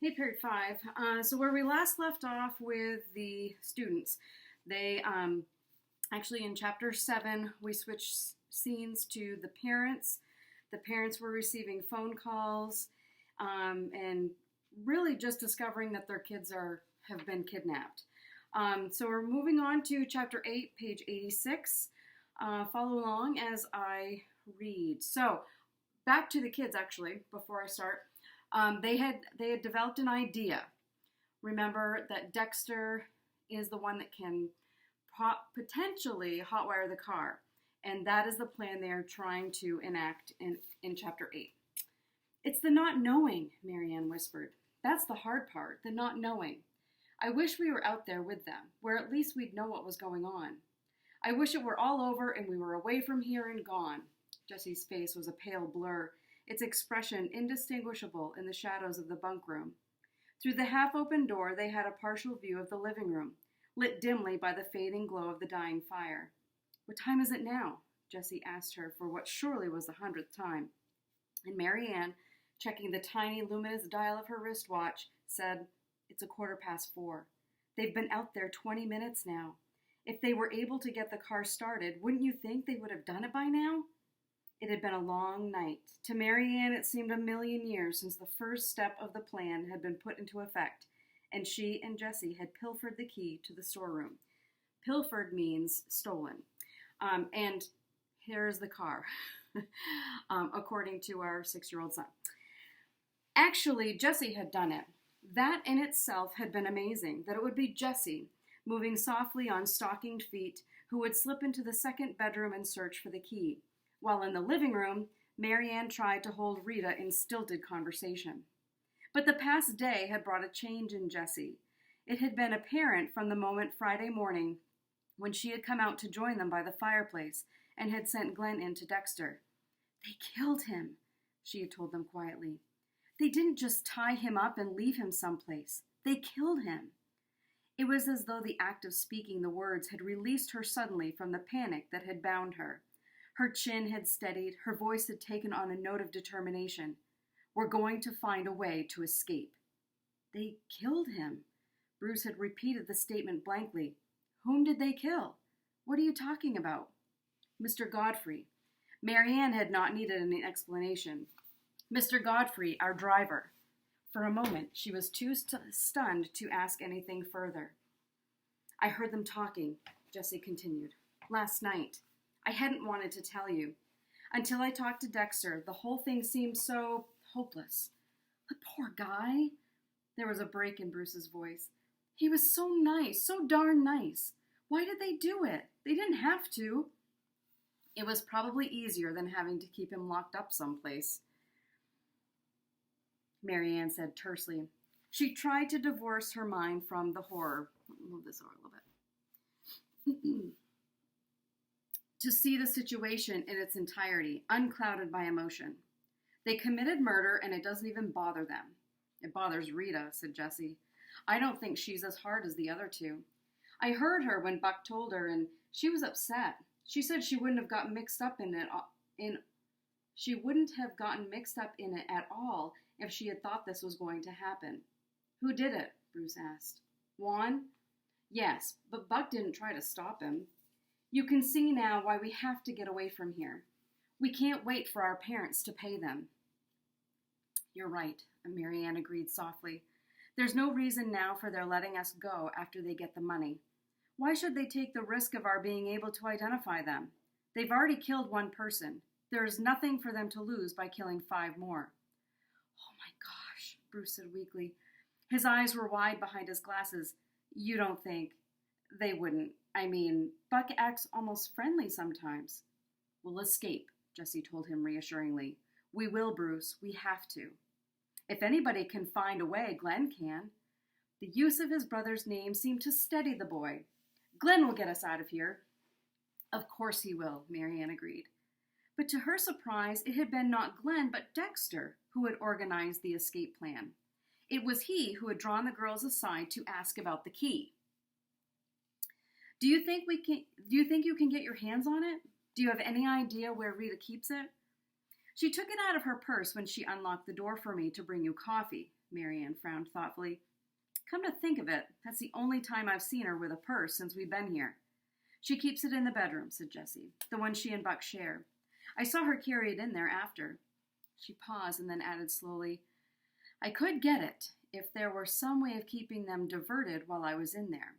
Hey, period five. So where we last left off with the students, they actually in chapter 7 we switched scenes to the parents. The parents were receiving phone calls and really just discovering that their kids have been kidnapped. So we're moving on to chapter 8, page 86. Follow along as I read. So back to the kids actually before I start. They had developed an idea. Remember that Dexter is the one that can potentially hotwire the car, and that is the plan they are trying to enact in chapter 8. It's the not knowing, Marianne whispered. That's the hard part, the not knowing. I wish we were out there with them, where at least we'd know what was going on. I wish it were all over and we were away from here and gone. Jessie's face was a pale blur, its expression indistinguishable in the shadows of the bunk room. Through the half-open door they had a partial view of the living room, lit dimly by the fading glow of the dying fire. What time is it now? Jessie asked her for what surely was the 100th time. And Marianne, checking the tiny luminous dial of her wristwatch, said, It's 4:15. They've been out there 20 minutes now. If they were able to get the car started, wouldn't you think they would have done it by now? It had been a long night. To Marianne, it seemed a million years since the first step of the plan had been put into effect, and she and Jessie had pilfered the key to the storeroom. Pilfered means stolen. And here's the car, according to our 6-year-old son. Actually, Jessie had done it. That in itself had been amazing, that it would be Jessie, moving softly on stockinged feet, who would slip into the second bedroom and search for the key. While in the living room, Marianne tried to hold Rita in stilted conversation. But the past day had brought a change in Jessie. It had been apparent from the moment Friday morning when she had come out to join them by the fireplace and had sent Glenn in to Dexter. They killed him, she had told them quietly. They didn't just tie him up and leave him someplace. They killed him. It was as though the act of speaking the words had released her suddenly from the panic that had bound her. Her chin had steadied, her voice had taken on a note of determination. We're going to find a way to escape. They killed him. Bruce had repeated the statement blankly. Whom did they kill? What are you talking about? Mr. Godfrey. Marianne had not needed an explanation. Mr. Godfrey, our driver. For a moment, she was too stunned to ask anything further. I heard them talking, Jessie continued. Last night. I hadn't wanted to tell you. Until I talked to Dexter, the whole thing seemed so hopeless. The poor guy. There was a break in Bruce's voice. He was so nice, so darn nice. Why did they do it? They didn't have to. It was probably easier than having to keep him locked up someplace, Marianne said tersely. She tried to divorce her mind from the horror. Move this over a little bit. To see the situation in its entirety, unclouded by emotion. They committed murder, and it doesn't even bother them. It bothers Rita, said Jessie. I don't think she's as hard as the other two. I heard her when Buck told her, and she was upset. She said she wouldn't have gotten mixed up in it at all if she had thought this was going to happen. Who did it? Bruce asked. Juan? Yes, but Buck didn't try to stop him. You can see now why we have to get away from here. We can't wait for our parents to pay them. You're right, Marianne agreed softly. There's no reason now for their letting us go after they get the money. Why should they take the risk of our being able to identify them? They've already killed one person. There is nothing for them to lose by killing 5 more. Oh my gosh, Bruce said weakly. His eyes were wide behind his glasses. You don't think... They wouldn't. I mean, Buck acts almost friendly sometimes. We'll escape, Jessie told him reassuringly. We will, Bruce. We have to. If anybody can find a way, Glenn can. The use of his brother's name seemed to steady the boy. Glenn will get us out of here. Of course he will, Marianne agreed. But to her surprise, it had been not Glenn, but Dexter, who had organized the escape plan. It was he who had drawn the girls aside to ask about the key. Do you think you can get your hands on it? Do you have any idea where Rita keeps it? She took it out of her purse when she unlocked the door for me to bring you coffee, Marianne frowned thoughtfully. Come to think of it, that's the only time I've seen her with a purse since we've been here. She keeps it in the bedroom, said Jessie, the one she and Buck share. I saw her carry it in there after. She paused and then added slowly, I could get it if there were some way of keeping them diverted while I was in there.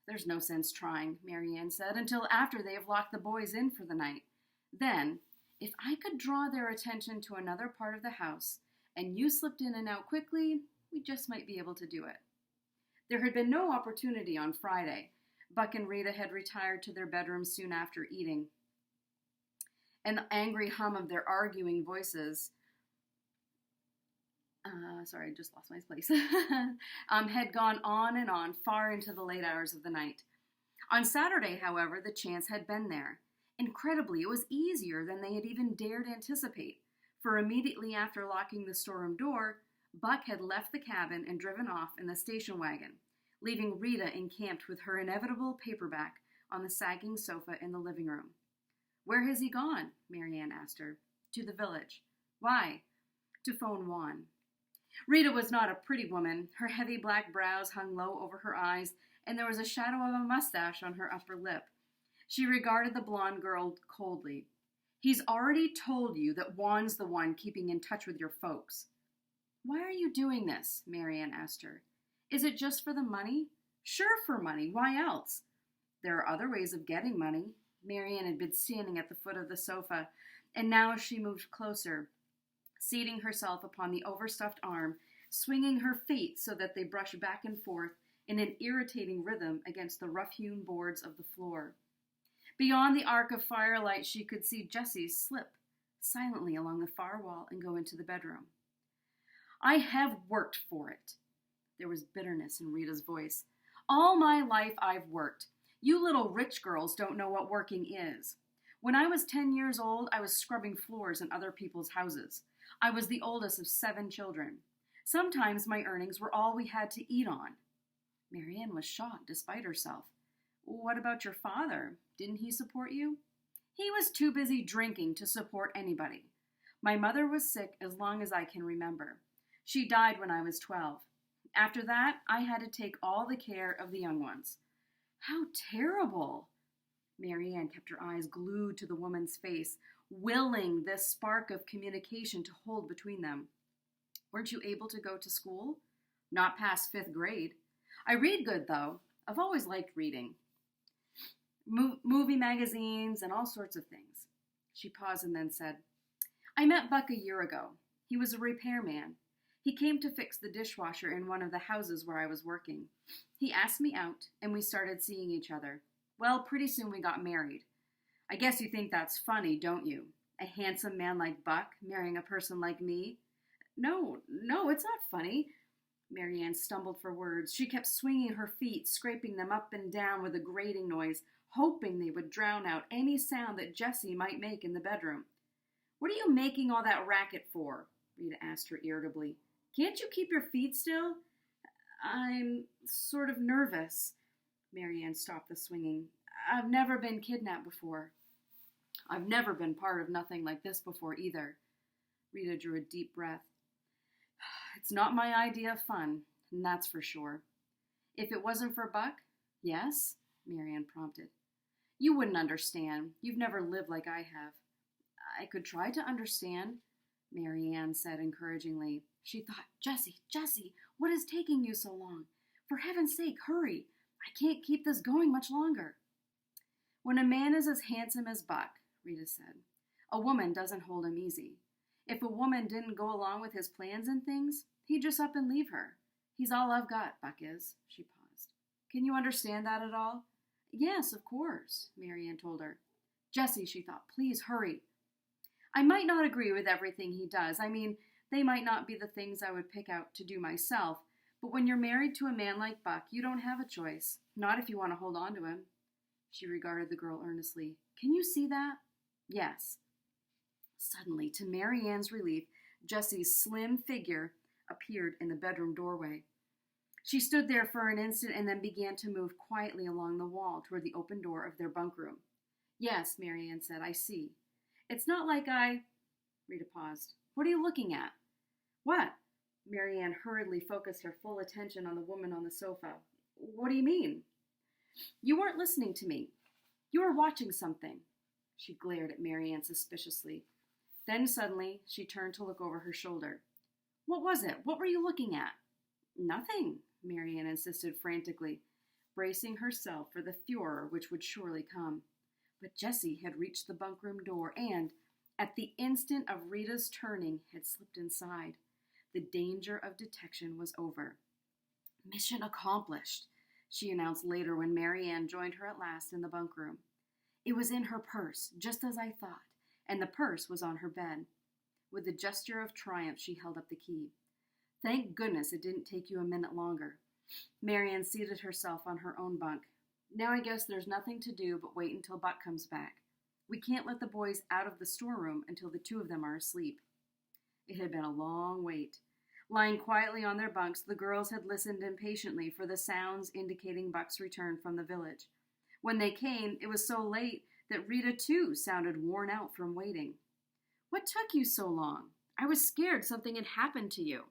There's no sense trying, Marianne said, until after they have locked the boys in for the night. Then, if I could draw their attention to another part of the house, and you slipped in and out quickly, we just might be able to do it. There had been no opportunity on Friday. Buck and Rita had retired to their bedrooms soon after eating. And the angry hum of their arguing voices, sorry, I just lost my place, had gone on and on far into the late hours of the night. On Saturday, however, the chance had been there. Incredibly, it was easier than they had even dared anticipate, for immediately after locking the storeroom door, Buck had left the cabin and driven off in the station wagon, leaving Rita encamped with her inevitable paperback on the sagging sofa in the living room. Where has he gone? Marianne asked her. To the village. Why? To phone Juan. Rita was not a pretty woman. Her heavy black brows hung low over her eyes, and there was a shadow of a mustache on her upper lip. She regarded the blonde girl coldly. He's already told you that Juan's the one keeping in touch with your folks. Why are you doing this? Marianne asked her. Is it just for the money? Sure, for money. Why else? There are other ways of getting money. Marianne had been standing at the foot of the sofa, and now she moved closer, seating herself upon the overstuffed arm, swinging her feet so that they brushed back and forth in an irritating rhythm against the rough-hewn boards of the floor. Beyond the arc of firelight, she could see Jessie slip silently along the far wall and go into the bedroom. I have worked for it. There was bitterness in Rita's voice. All my life I've worked. You little rich girls don't know what working is. When I was 10 years old, I was scrubbing floors in other people's houses. I was the oldest of 7 children. Sometimes my earnings were all we had to eat on. Marianne was shocked despite herself. What about your father? Didn't he support you? He was too busy drinking to support anybody. My mother was sick as long as I can remember. She died when I was 12. After that, I had to take all the care of the young ones. How terrible! Marianne kept her eyes glued to the woman's face, willing this spark of communication to hold between them. Weren't you able to go to school? Not past 5th grade. I read good, though. I've always liked reading. Movie magazines and all sorts of things. She paused and then said, I met Buck a year ago. He was a repairman. He came to fix the dishwasher in one of the houses where I was working. He asked me out, and we started seeing each other. Well, pretty soon we got married. I guess you think that's funny, don't you? A handsome man like Buck marrying a person like me? No, it's not funny. Marianne stumbled for words. She kept swinging her feet, scraping them up and down with a grating noise, hoping they would drown out any sound that Jessie might make in the bedroom. What are you making all that racket for? Rita asked her irritably. Can't you keep your feet still? I'm sort of nervous. Marianne stopped the swinging. I've never been kidnapped before. I've never been part of nothing like this before either. Rita drew a deep breath. It's not my idea of fun, and that's for sure. If it wasn't for Buck, yes? Marianne prompted. You wouldn't understand. You've never lived like I have. I could try to understand, Marianne said encouragingly. She thought, Jessie, what is taking you so long? For heaven's sake, hurry. I can't keep this going much longer. When a man is as handsome as Buck, Rita said, a woman doesn't hold him easy. If a woman didn't go along with his plans and things, he'd just up and leave her. He's all I've got, Buck is. She paused. Can you understand that at all? Yes, of course, Marianne told her. Jessie, she thought, please hurry. I might not agree with everything he does. I mean, they might not be the things I would pick out to do myself, but when you're married to a man like Buck, you don't have a choice. Not if you want to hold on to him. She regarded the girl earnestly. Can you see that? Yes. Suddenly, to Marianne's relief, Jessie's slim figure appeared in the bedroom doorway. She stood there for an instant and then began to move quietly along the wall toward the open door of their bunk room. Yes, Marianne said, I see. It's not like Rita paused. What are you looking at? What? Marianne hurriedly focused her full attention on the woman on the sofa. What do you mean? You weren't listening to me. You were watching something. She glared at Marianne suspiciously. Then suddenly she turned to look over her shoulder. What was it? What were you looking at? Nothing, Marianne insisted frantically, bracing herself for the furor which would surely come. But Jessie had reached the bunk room door and, at the instant of Rita's turning, had slipped inside. The danger of detection was over. Mission accomplished, she announced later when Marianne joined her at last in the bunk room. It was in her purse, just as I thought, and the purse was on her bed. With a gesture of triumph, she held up the key. Thank goodness it didn't take you a minute longer. Marianne seated herself on her own bunk. Now I guess there's nothing to do but wait until Buck comes back. We can't let the boys out of the storeroom until the two of them are asleep. It had been a long wait. Lying quietly on their bunks, the girls had listened impatiently for the sounds indicating Buck's return from the village. When they came, it was so late that Rita, too, sounded worn out from waiting. What took you so long? I was scared something had happened to you.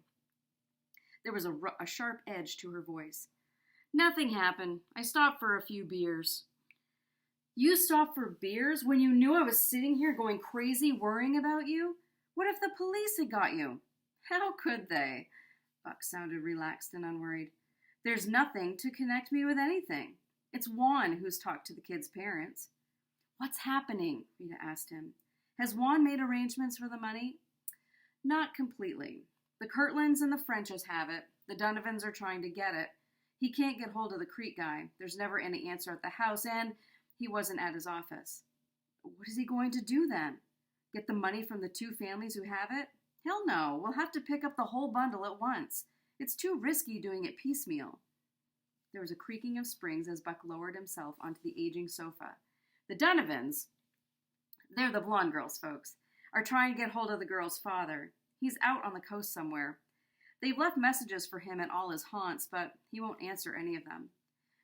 There was a sharp edge to her voice. Nothing happened. I stopped for a few beers. You stopped for beers when you knew I was sitting here going crazy worrying about you? What if the police had got you? How could they? Buck sounded relaxed and unworried. There's nothing to connect me with anything. It's Juan who's talked to the kids' parents. What's happening? Rita asked him. Has Juan made arrangements for the money? Not completely. The Kirtlands and the Frenches have it. The Donovans are trying to get it. He can't get hold of the Crete guy. There's never any answer at the house, and he wasn't at his office. What is he going to do then? Get the money from the two families who have it? Hell no. We'll have to pick up the whole bundle at once. It's too risky doing it piecemeal. There was a creaking of springs as Buck lowered himself onto the aging sofa. The Donovans, they're the blonde girls, folks, are trying to get hold of the girl's father. He's out on the coast somewhere. They've left messages for him at all his haunts, but he won't answer any of them.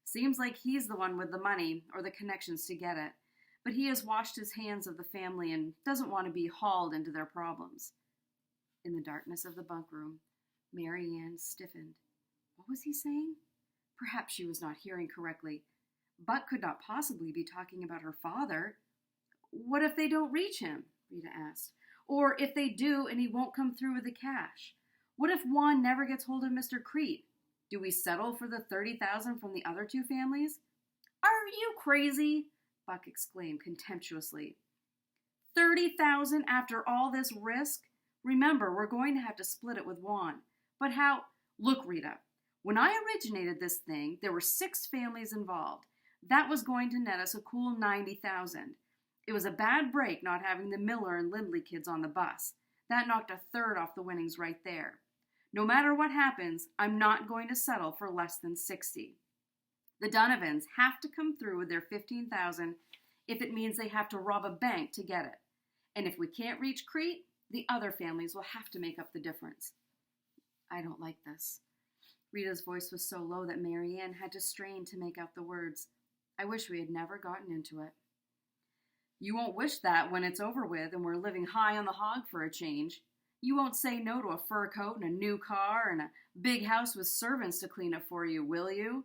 Seems like he's the one with the money or the connections to get it, but he has washed his hands of the family and doesn't want to be hauled into their problems. In the darkness of the bunk room, Marianne stiffened. What was he saying? Perhaps she was not hearing correctly. Buck could not possibly be talking about her father. What if they don't reach him? Rita asked. Or if they do and he won't come through with the cash? What if Juan never gets hold of Mr. Crete? Do we settle for the $30,000 from the other two families? Are you crazy? Buck exclaimed contemptuously. $30,000 after all this risk? Remember, we're going to have to split it with Juan. But how? Look, Rita, when I originated this thing, there were 6 families involved. That was going to net us a cool $90,000. It was a bad break not having the Miller and Lindley kids on the bus. That knocked a third off the winnings right there. No matter what happens, I'm not going to settle for less than 60. The Donovans have to come through with their $15,000 if it means they have to rob a bank to get it. And if we can't reach Crete, the other families will have to make up the difference. I don't like this. Rita's voice was so low that Marianne had to strain to make out the words. I wish we had never gotten into it. You won't wish that when it's over with and we're living high on the hog for a change. You won't say no to a fur coat and a new car and a big house with servants to clean up for you, will you?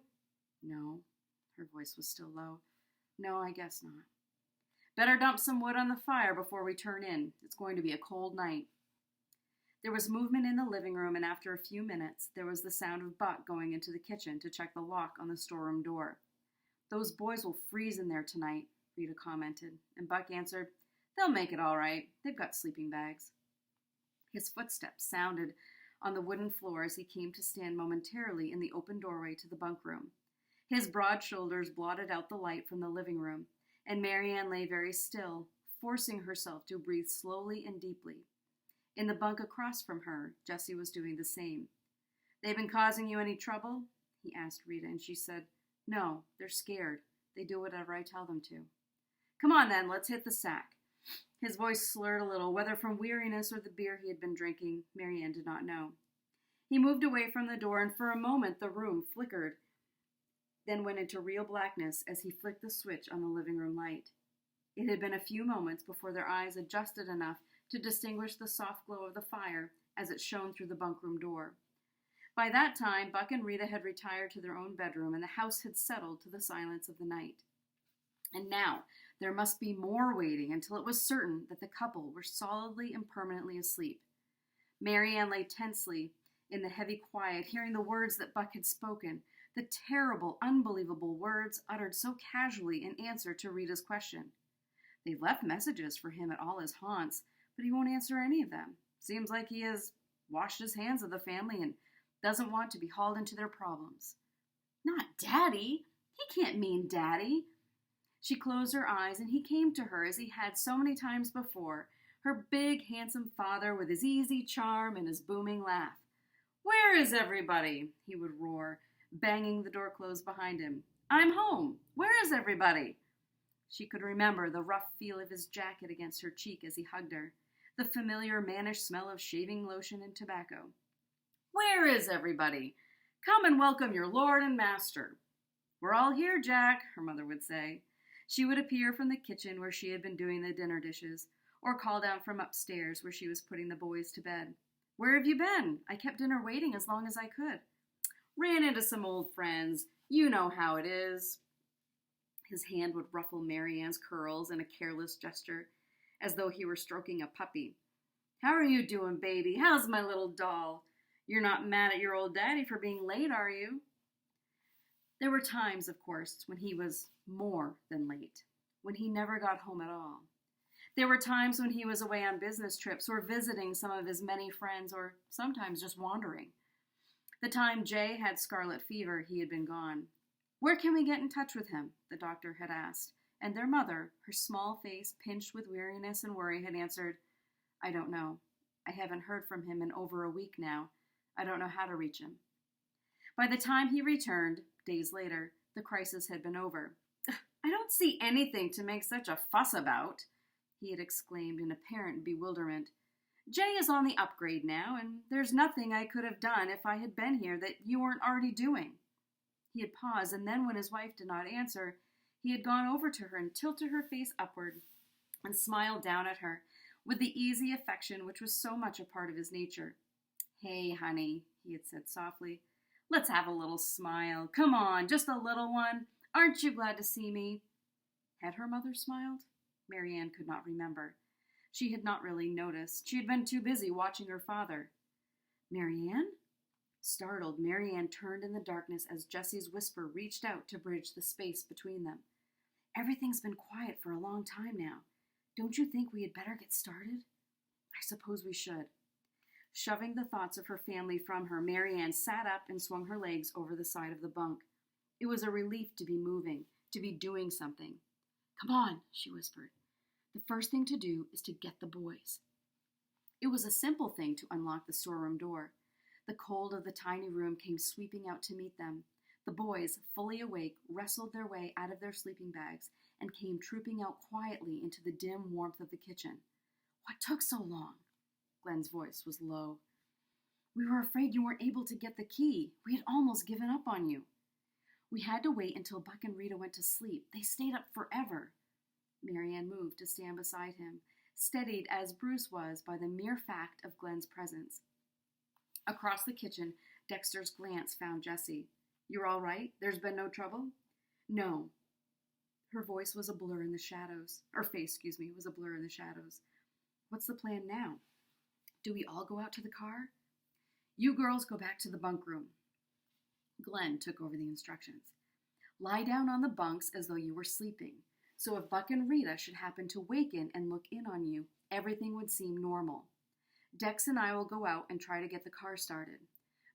No. Her voice was still low. No, I guess not. Better dump some wood on the fire before we turn in. It's going to be a cold night. There was movement in the living room, and after a few minutes, there was the sound of Buck going into the kitchen to check the lock on the storeroom door. Those boys will freeze in there tonight, Rita commented, and Buck answered, They'll make it all right. They've got sleeping bags. His footsteps sounded on the wooden floor as he came to stand momentarily in the open doorway to the bunk room. His broad shoulders blotted out the light from the living room, and Marianne lay very still, forcing herself to breathe slowly and deeply. In the bunk across from her, Jessie was doing the same. They've been causing you any trouble? He asked Rita, and she said, No, they're scared. They do whatever I tell them to. Come on then, let's hit the sack. His voice slurred a little, whether from weariness or the beer he had been drinking, Marianne did not know. He moved away from the door, and for a moment the room flickered, then went into real blackness as he flicked the switch on the living room light. It had been a few moments before their eyes adjusted enough to distinguish the soft glow of the fire as it shone through the bunkroom door. By that time, Buck and Rita had retired to their own bedroom, and the house had settled to the silence of the night. And now there must be more waiting until it was certain that the couple were solidly and permanently asleep. Mary Ann lay tensely in the heavy quiet, hearing the words that Buck had spoken, the terrible, unbelievable words uttered so casually in answer to Rita's question. They've left messages for him at all his haunts, but he won't answer any of them. Seems like he has washed his hands of the family and doesn't want to be hauled into their problems. Not Daddy! He can't mean Daddy! She closed her eyes, and he came to her as he had so many times before, her big, handsome father with his easy charm and his booming laugh. Where is everybody? He would roar, banging the door closed behind him. I'm home. Where is everybody? She could remember the rough feel of his jacket against her cheek as he hugged her, the familiar mannish smell of shaving lotion and tobacco. Where is everybody? Come and welcome your lord and master. We're all here, Jack, her mother would say. She would appear from the kitchen where she had been doing the dinner dishes, or call down from upstairs where she was putting the boys to bed. Where have you been? I kept dinner waiting as long as I could. Ran into some old friends. You know how it is. His hand would ruffle Mary Ann's curls in a careless gesture, as though he were stroking a puppy. How are you doing, baby? How's my little doll? You're not mad at your old daddy for being late, are you? There were times, of course, when he was more than late, when he never got home at all. There were times when he was away on business trips or visiting some of his many friends or sometimes just wandering. The time Jay had scarlet fever, he had been gone. Where can we get in touch with him? The doctor had asked, and their mother, her small face pinched with weariness and worry, had answered, I don't know. I haven't heard from him in over a week now. I don't know how to reach him. By the time he returned, days later, the crisis had been over. I don't see anything to make such a fuss about, he had exclaimed in apparent bewilderment. Jay is on the upgrade now, and there's nothing I could have done if I had been here that you weren't already doing. He had paused, and then when his wife did not answer, he had gone over to her and tilted her face upward and smiled down at her with the easy affection which was so much a part of his nature. Hey, honey, he had said softly, let's have a little smile. Come on, just a little one. Aren't you glad to see me? Had her mother smiled? Mary Ann could not remember. She had not really noticed. She had been too busy watching her father. Mary Ann? Startled, Mary Ann turned in the darkness as Jessie's whisper reached out to bridge the space between them. Everything's been quiet for a long time now. Don't you think we had better get started? I suppose we should. Shoving the thoughts of her family from her, Mary Ann sat up and swung her legs over the side of the bunk. It was a relief to be moving, to be doing something. Come on, she whispered. The first thing to do is to get the boys. It was a simple thing to unlock the storeroom door. The cold of the tiny room came sweeping out to meet them. The boys, fully awake, wrestled their way out of their sleeping bags and came trooping out quietly into the dim warmth of the kitchen. What took so long? Glenn's voice was low. We were afraid you weren't able to get the key. We had almost given up on you. We had to wait until Buck and Rita went to sleep. They stayed up forever. Mary Ann moved to stand beside him, steadied as Bruce was by the mere fact of Glenn's presence. Across the kitchen, Dexter's glance found Jessie. You're all right? There's been no trouble? No. Her voice was a blur in the shadows. Her face, was a blur in the shadows. What's the plan now? Do we all go out to the car? You girls go back to the bunk room. Glenn took over the instructions. Lie down on the bunks as though you were sleeping. So if Buck and Rita should happen to waken and look in on you, everything would seem normal. Dex and I will go out and try to get the car started.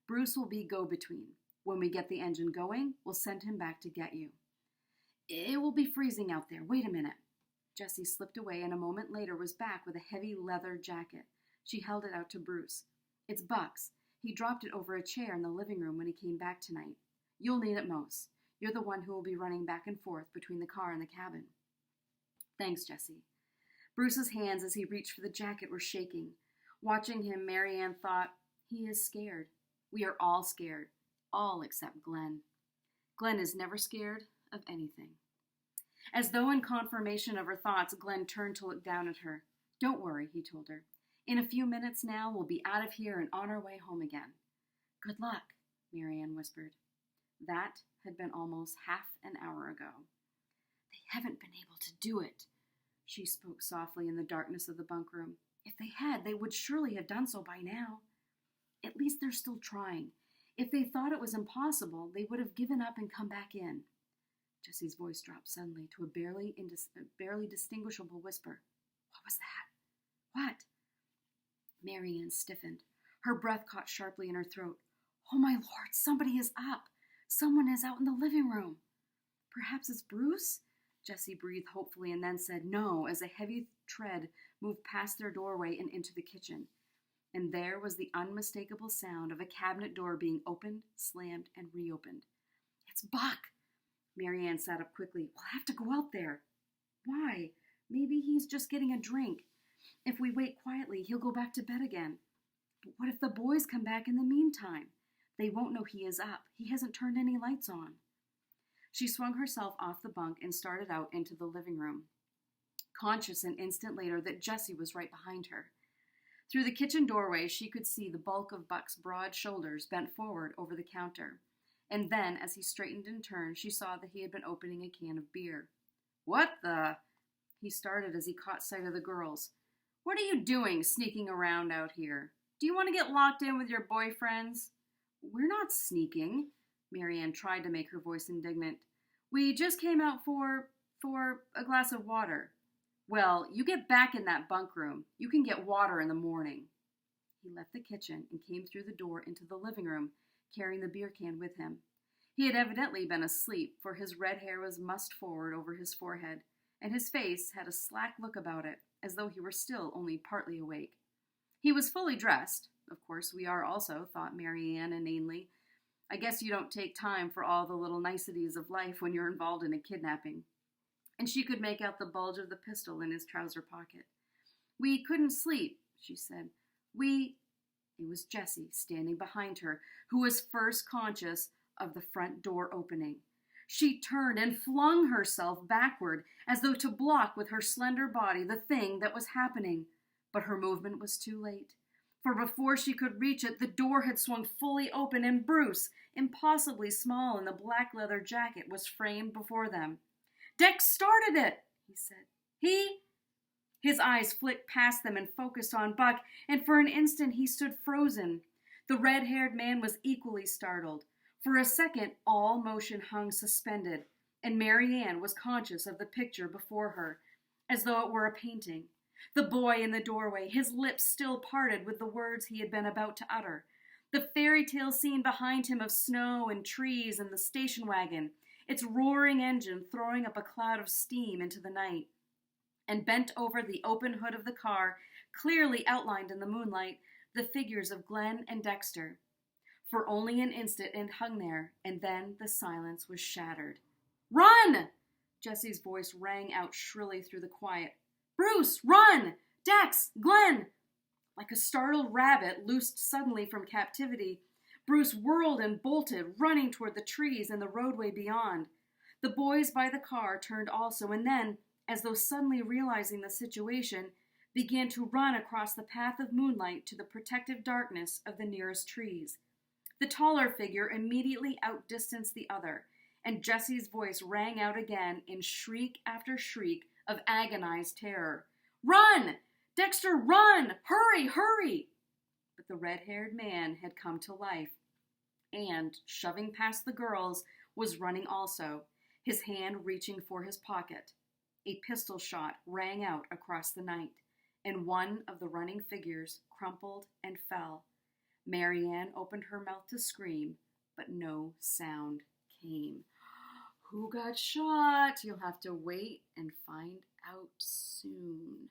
Bruce will be go-between. When we get the engine going, we'll send him back to get you. It will be freezing out there. Wait a minute. Jessie slipped away and a moment later was back with a heavy leather jacket. She held it out to Bruce. It's Buck's. He dropped it over a chair in the living room when he came back tonight. You'll need it most. You're the one who will be running back and forth between the car and the cabin. Thanks, Jessie. Bruce's hands as he reached for the jacket were shaking. Watching him, Mary Ann thought, he is scared. We are all scared. All except Glenn. Glenn is never scared of anything. As though in confirmation of her thoughts, Glenn turned to look down at her. Don't worry, he told her. In a few minutes now, we'll be out of here and on our way home again." "Good luck," Marianne whispered. That had been almost half an hour ago. "They haven't been able to do it," she spoke softly in the darkness of the bunk room. "If they had, they would surely have done so by now. At least they're still trying. If they thought it was impossible, they would have given up and come back in." Jessie's voice dropped suddenly to a barely distinguishable whisper. "What was that?" "What?" Marianne stiffened. Her breath caught sharply in her throat. "Oh, my Lord, somebody is up. Someone is out in the living room." "Perhaps it's Bruce?" Jessie breathed hopefully and then said no as a heavy tread moved past their doorway and into the kitchen. And there was the unmistakable sound of a cabinet door being opened, slammed, and reopened. "It's Buck!" Marianne sat up quickly. "We'll have to go out there." "Why? Maybe he's just getting a drink. If we wait quietly, he'll go back to bed again." "But what if the boys come back in the meantime? They won't know he is up. He hasn't turned any lights on." She swung herself off the bunk and started out into the living room, conscious an instant later that Jessie was right behind her. Through the kitchen doorway, she could see the bulk of Buck's broad shoulders bent forward over the counter. And then, as he straightened and turned, she saw that he had been opening a can of beer. "What the—" He started as he caught sight of the girls. "What are you doing sneaking around out here? Do you want to get locked in with your boyfriends?" "We're not sneaking." Marianne tried to make her voice indignant. "We just came out for a glass of water." "Well, you get back in that bunk room. You can get water in the morning." He left the kitchen and came through the door into the living room, carrying the beer can with him. He had evidently been asleep, for his red hair was mussed forward over his forehead, and his face had a slack look about it, as though he were still only partly awake. He was fully dressed. Of course, we are also, thought Marianne inanely. I guess you don't take time for all the little niceties of life when you're involved in a kidnapping. And she could make out the bulge of the pistol in his trouser pocket. "We couldn't sleep," she said. It was Jessie, standing behind her, who was first conscious of the front door opening. She turned and flung herself backward, as though to block with her slender body the thing that was happening. But her movement was too late. For before she could reach it, the door had swung fully open, and Bruce, impossibly small in the black leather jacket, was framed before them. "Dex started it," he said. His eyes flicked past them and focused on Buck, and for an instant he stood frozen. The red-haired man was equally startled. For a second, all motion hung suspended, and Marianne was conscious of the picture before her, as though it were a painting. The boy in the doorway, his lips still parted with the words he had been about to utter. The fairy tale scene behind him of snow and trees and the station wagon, its roaring engine throwing up a cloud of steam into the night. And bent over the open hood of the car, clearly outlined in the moonlight, the figures of Glenn and Dexter. For only an instant it hung there, and then the silence was shattered. "Run!" Jessie's voice rang out shrilly through the quiet. "Bruce, run! Dex! Glenn!" Like a startled rabbit loosed suddenly from captivity, Bruce whirled and bolted, running toward the trees and the roadway beyond. The boys by the car turned also, and then, as though suddenly realizing the situation, began to run across the path of moonlight to the protective darkness of the nearest trees. The taller figure immediately outdistanced the other, and Jessie's voice rang out again in shriek after shriek of agonized terror. "Run! Dexter, run! Hurry, hurry!" But the red-haired man had come to life, and, shoving past the girls, was running also, his hand reaching for his pocket. A pistol shot rang out across the night, and one of the running figures crumpled and fell. Marianne opened her mouth to scream, but no sound came. Who got shot? You'll have to wait and find out soon.